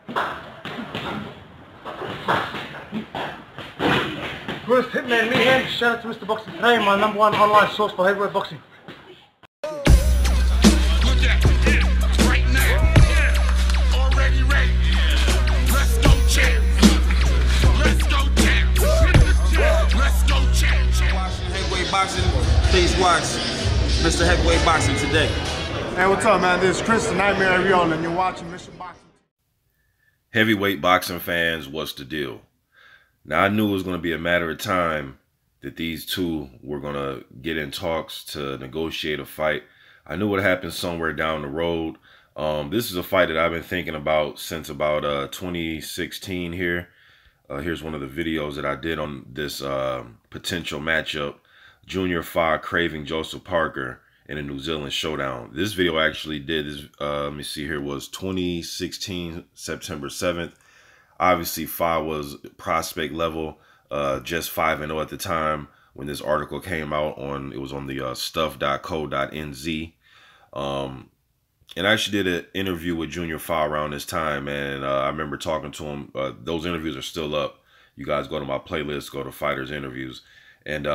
First Hitman Meehan, shout out to Mr. Boxing today, my #1 online source for heavyweight boxing. Boxing, please watch Mr. Heavyweight Boxing today. Hey, what's up, man? This is Chris, the Nightmare Ariel, and you're watching Mr. Boxing. Heavyweight boxing fans, what's the deal? Now, I knew it was going to be a matter of time that these two were going to get in talks to negotiate a fight. I knew it happened somewhere down the road. This is a fight that I've been thinking about since about 2016 here. Here's one of the videos that I did on this potential matchup. Junior Fa craving Joseph Parker in a New Zealand showdown. This video actually did this, let me see here, was 2016, September 7th. Obviously, Fa was prospect level, just 5-0 at the time when this article came out on, it was on the stuff.co.nz. And I actually did an interview with Junior Fa around this time, and I remember talking to him. Those interviews are still up. You guys go to my playlist, go to Fighters Interviews. And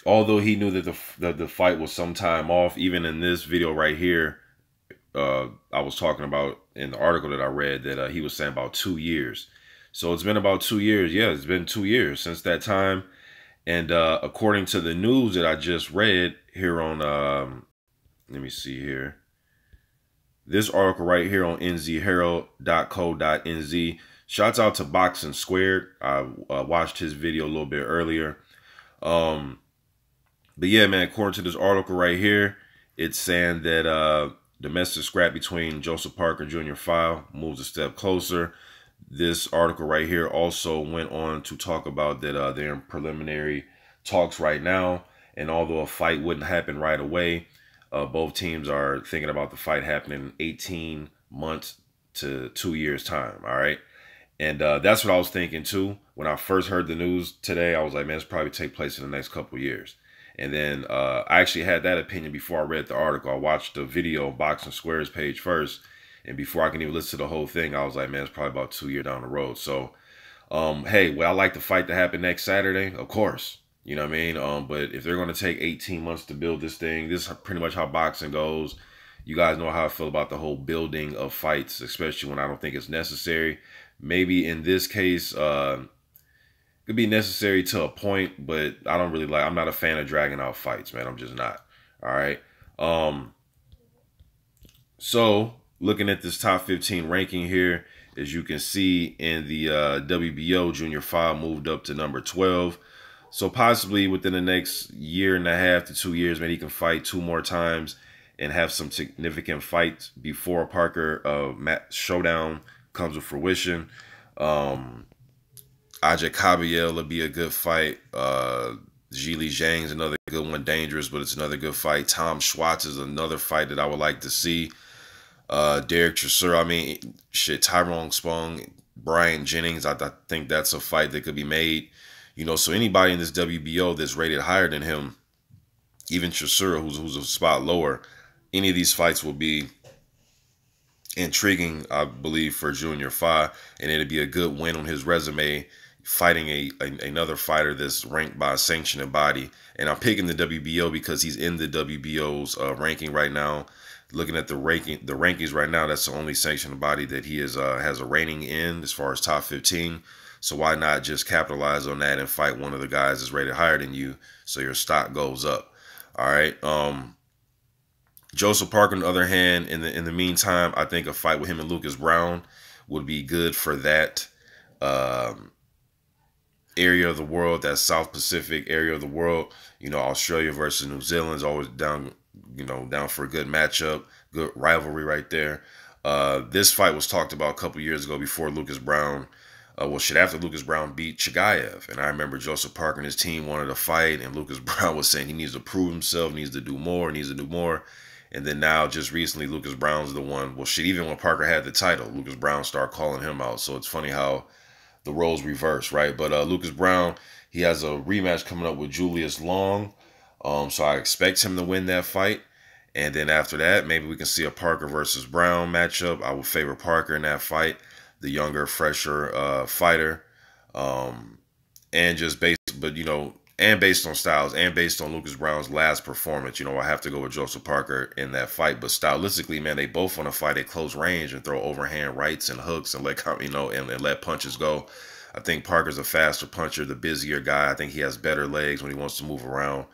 although he knew that the fight was some time off, even in this video right here, I was talking about in the article that I read that he was saying about 2 years. So it's been about 2 years. Yeah, it's been 2 years since that time. And according to the news that I just read here on, let me see here. This article right here on nzherald.co.nz. Shouts out to Boxing Squared. I watched his video a little bit earlier. But yeah, man, according to this article right here, it's saying that domestic scrap between Joseph Parker and Junior Fa moves a step closer. This article right here also went on to talk about that they're in preliminary talks right now. And although a fight wouldn't happen right away, both teams are thinking about the fight happening in 18 months to 2 years time. All right. And that's what I was thinking too. When I first heard the news today, I was like, man, it's probably take place in the next couple of years. And then I actually had that opinion before I read the article. I watched the video on Boxing Square's page first. And before I can even listen to the whole thing, I was like, man, it's probably about 2 years down the road. So, hey, would I like the fight to happen next Saturday? Of course. You know what I mean? But if they're going to take 18 months to build this thing, this is pretty much how boxing goes. You guys know how I feel about the whole building of fights, especially when I don't think it's necessary. Maybe in this case, could be necessary to a point, but I don't really I'm not a fan of dragging out fights, man. I'm just not. All right. So looking at this top 15 ranking here, as you can see in the WBO, Junior Fa moved up to number 12. So possibly within the next 1.5 to 2 years, maybe he can fight 2 more times and have some significant fights before Parker Showdown comes to fruition. Ajay Kabayel will be a good fight. Zhili Zhang's another good one. Dangerous, but it's another good fight. Tom Schwartz is another fight that I would like to see. Derek Chisora, I mean, shit, Tyrone Spong, Brian Jennings, I think that's a fight that could be made. You know, so anybody in this WBO that's rated higher than him, even Chisora, who's a spot lower, any of these fights will be intriguing, I believe, for Junior Fa, and it'd be a good win on his resume, fighting another fighter that's ranked by a sanctioning body. And I'm picking the WBO because he's in the WBO's ranking right now. Looking at the rankings right now, that's the only sanctioning body that he has a rating in as far as top 15. So why not just capitalize on that and fight one of the guys that's rated higher than you, so your stock goes up. All right. Joseph Parker, on the other hand, in the meantime, I think a fight with him and Lucas Brown would be good for that area of the world, that South Pacific area of the world. You know, Australia versus New Zealand is always down, you know, down for a good matchup, good rivalry right there. This fight was talked about a couple years ago before Lucas Brown, after Lucas Brown beat Chigaev. And I remember Joseph Parker and his team wanted to fight, and Lucas Brown was saying he needs to prove himself, needs to do more, needs to do more. And then now, just recently, Lucas Brown's the one. Well, shit, even when Parker had the title, Lucas Brown started calling him out. So it's funny how the roles reverse, right? But Lucas Brown, he has a rematch coming up with Julius Long. So I expect him to win that fight. And then after that, maybe we can see a Parker versus Brown matchup. I would favor Parker in that fight, the younger, fresher fighter. And just based, but and based on styles and based on Lucas Brown's last performance, I have to go with Joseph Parker in that fight. But stylistically, man, they both want to fight at close range and throw overhand rights and hooks and and let punches go. I think Parker's a faster puncher, the busier guy. I think he has better legs when he wants to move around.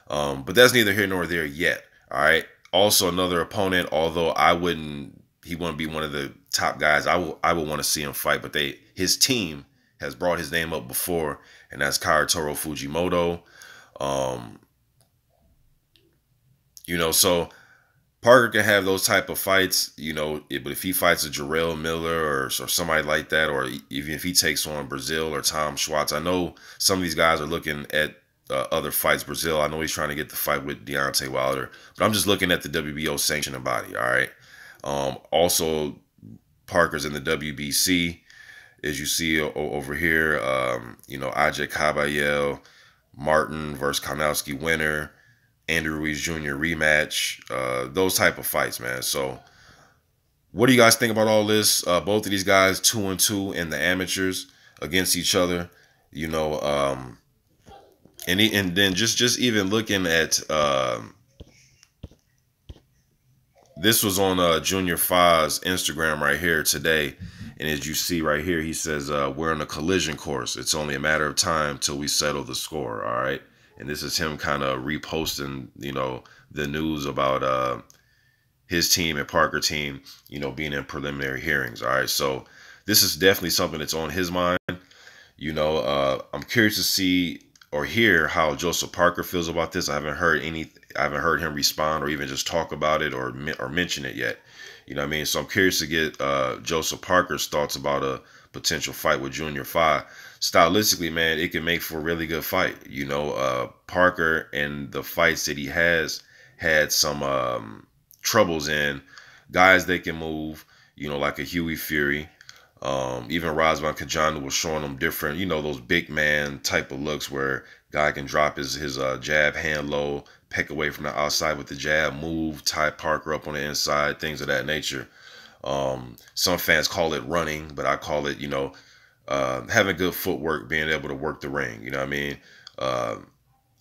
But that's neither here nor there yet. All right. Also, another opponent, although he wouldn't be one of the top guys I would want to see him fight, but his team has brought his name up before, and that's Karatoro Fujimoto. So Parker can have those type of fights, but if he fights a Jarrell Miller or somebody like that, or even if he takes on Brazil or Tom Schwartz, I know some of these guys are looking at other fights. Brazil, I know he's trying to get the fight with Deontay Wilder, but I'm just looking at the WBO sanctioning body, all right? Also, Parker's in the WBC. As you see over here, Ajay Kabayel, Martin versus Karnowski winner, Andrew Ruiz Jr. rematch, those type of fights, man. So what do you guys think about all this? Both of these guys 2-2 in the amateurs against each other, and then just even looking at this was on Junior Fa's Instagram right here today. And as you see right here, he says, we're on a collision course. It's only a matter of time till we settle the score. All right. And this is him kind of reposting, the news about his team and Parker team, being in preliminary hearings. All right. So this is definitely something that's on his mind. I'm curious to see or hear how Joseph Parker feels about this. I haven't heard him respond or even just talk about it or mention it yet. You know what I mean? So I'm curious to get Joseph Parker's thoughts about a potential fight with Junior Fa. Stylistically, man, it can make for a really good fight. Parker and the fights that he has had some troubles in, guys that can move, like a Huey Fury. Even Razvan Kajanu was showing them different, those big man type of looks where guy can drop his jab hand low, peck away from the outside with the jab, move, tie Parker up on the inside, things of that nature. Some fans call it running, but I call it, having good footwork, being able to work the ring. You know what I mean?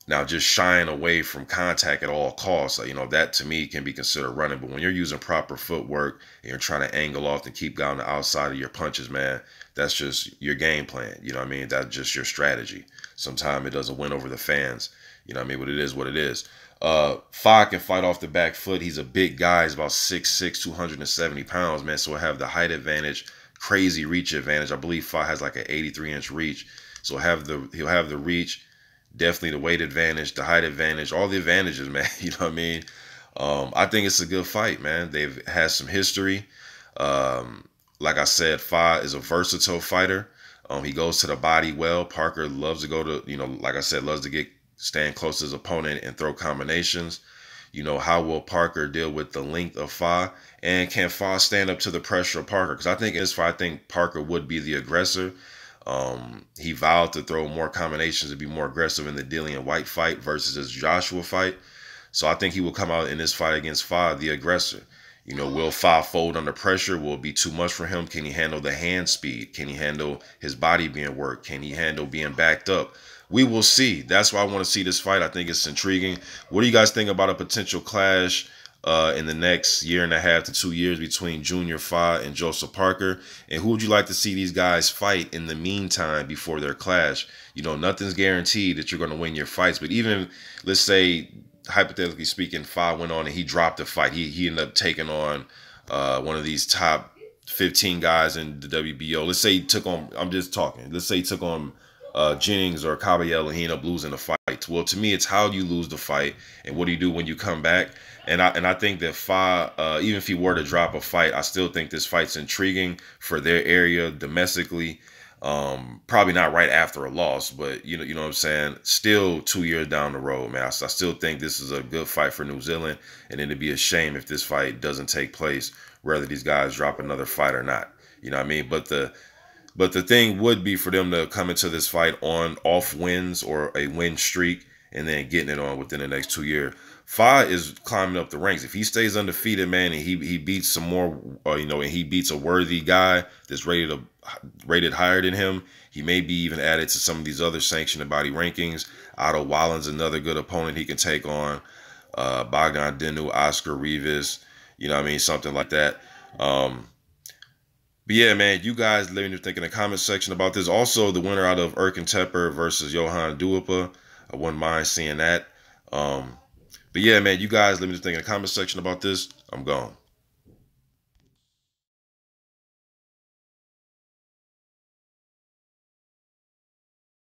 Now, just shying away from contact at all costs, that to me can be considered running. But when you're using proper footwork and you're trying to angle off and keep guy on the outside of your punches, man, that's just your game plan. You know what I mean? That's just your strategy. Sometimes it doesn't win over the fans. You know what I mean? But it is what it is. Fa can fight off the back foot. He's a big guy. He's about 6'6", 270 pounds, man. So he'll have the height advantage, crazy reach advantage. I believe Fa has like an 83-inch reach. So he'll have the reach. Definitely the weight advantage, the height advantage, all the advantages, man. You know what I mean? I think it's a good fight, man. They've had some history. Like I said, Fa is a versatile fighter. He goes to the body well. Parker loves to go to, like I said, loves to stand close to his opponent and throw combinations. How will Parker deal with the length of Fa? And can Fa stand up to the pressure of Parker? Because I think in this fight, I think Parker would be the aggressor. He vowed to throw more combinations to be more aggressive in the Dillian White fight versus his Joshua fight. So I think he will come out in this fight against Fa, the aggressor. Will Fa fold under pressure? Will it be too much for him? Can he handle the hand speed? Can he handle his body being worked? Can he handle being backed up? We will see. That's why I want to see this fight. I think it's intriguing. What do you guys think about a potential clash in the next 1.5 to 2 years between Junior Fa and Joseph Parker? And who would you like to see these guys fight in the meantime before their clash? Nothing's guaranteed that you're going to win your fights. But even, let's say, hypothetically speaking, Fa went on and he dropped the fight. He ended up taking on one of these top 15 guys in the WBO. Let's say he took on, I'm just talking, let's say he took on Jennings or Caballero and he ended up losing the fight. Well, to me, it's how you lose the fight and what do you do when you come back. And I think that Fa, even if he were to drop a fight, I still think this fight's intriguing for their area domestically. Probably not right after a loss, but you know what I'm saying? Still 2 years down the road, man. I still think this is a good fight for New Zealand, and it'd be a shame if this fight doesn't take place, whether these guys drop another fight or not. You know what I mean? But the thing would be for them to come into this fight on off wins or a win streak and then getting it on within the next 2 years. Fa is climbing up the ranks. If he stays undefeated, man, and he beats some more, and he beats a worthy guy that's rated higher than him, he may be even added to some of these other sanctioned body rankings. Otto Wallin's another good opponent he can take on. Bogdan Dinu, Oscar Rivas, something like that. But yeah, man, you guys let me know think in the comment section about this. Also, the winner out of Erkin Tepper versus Johan Duipa, I wouldn't mind seeing that. But yeah, man, you guys let me know think in the comment section about this. I'm gone.